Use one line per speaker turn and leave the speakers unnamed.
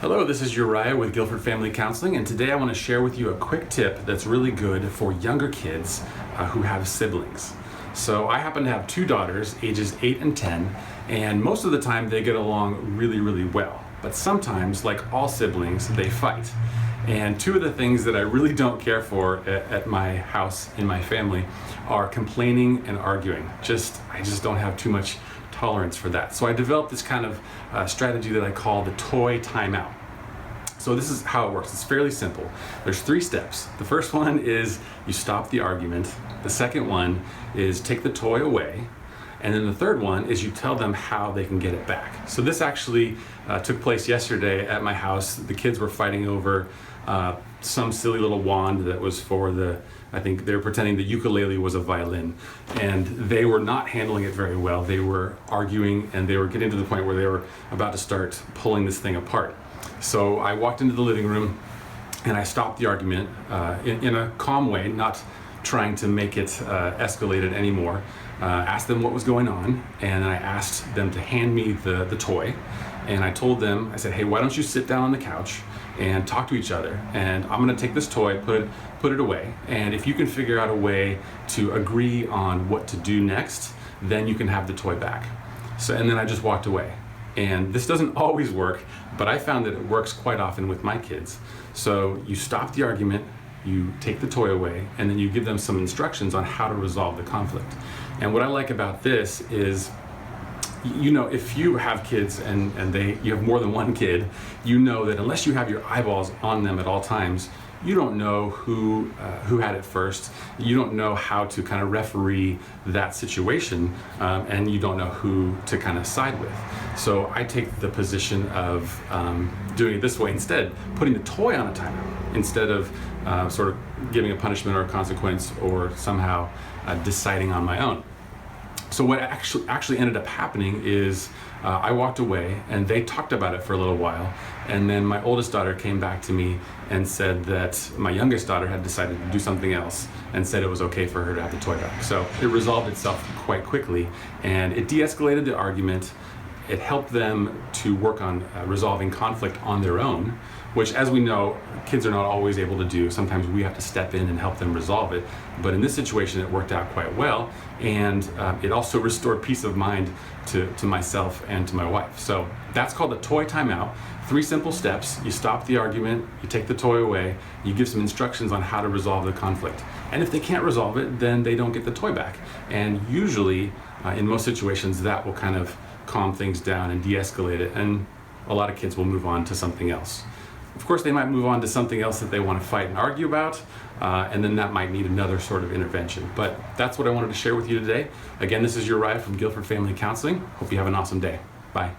Hello, this is Uriah with Guilford Family Counseling, and today I want to share with you a quick tip that's really good for younger kids who have siblings. So I happen to have two daughters, ages 8 and 10, and most of the time they get along really well. But sometimes, like all siblings, they fight. And two of the things that I really don't care for at my house, in my family, are complaining and arguing. I just don't have too much tolerance for that. So I developed this kind of strategy that I call the toy timeout. So this is how it works. It's fairly simple. There's 3 steps. The first one is you stop the argument. The second one is take the toy away. And then the third one is you tell them how they can get it back. So this actually took place yesterday at my house. The kids were fighting over some silly little wand that was for I think they were pretending the ukulele was a violin. And they were not handling it very well. They were arguing and they were getting to the point where they were about to start pulling this thing apart. So I walked into the living room and I stopped the argument in a calm way, not trying to make it escalated anymore. Asked them what was going on, and I asked them to hand me the toy. And I told them, I said, hey, why don't you sit down on the couch and talk to each other? And I'm gonna take this toy, put it away. And if you can figure out a way to agree on what to do next, then you can have the toy back. And then I just walked away. And this doesn't always work, but I found that it works quite often with my kids. So you stop the argument, you take the toy away, and then you give them some instructions on how to resolve the conflict. And what I like about this is, you know, if you have kids and you have more than one kid, you know that unless you have your eyeballs on them at all times, you don't know who had it first. You don't know how to kind of referee that situation, and you don't know who to kind of side with. So I take the position of doing it this way instead, putting the toy on a timeout instead of sort of giving a punishment or a consequence or somehow deciding on my own. So what actually ended up happening is I walked away and they talked about it for a little while, and then my oldest daughter came back to me and said that my youngest daughter had decided to do something else and said it was okay for her to have the toy back. So it resolved itself quite quickly, and it de-escalated the argument. It helped them to work on resolving conflict on their own, which, as we know, kids are not always able to do. Sometimes we have to step in and help them resolve it. But in this situation, it worked out quite well, and it also restored peace of mind to myself and to my wife. So that's called the toy timeout. 3 simple steps. You stop the argument, you take the toy away, you give some instructions on how to resolve the conflict. And if they can't resolve it, then they don't get the toy back. And usually, in most situations, that will kind of calm things down and de-escalate it, and a lot of kids will move on to something else. Of course, they might move on to something else that they want to fight and argue about, and then that might need another sort of intervention. But that's what I wanted to share with you today. Again, this is Uriah from Guilford Family Counseling. Hope you have an awesome day. Bye.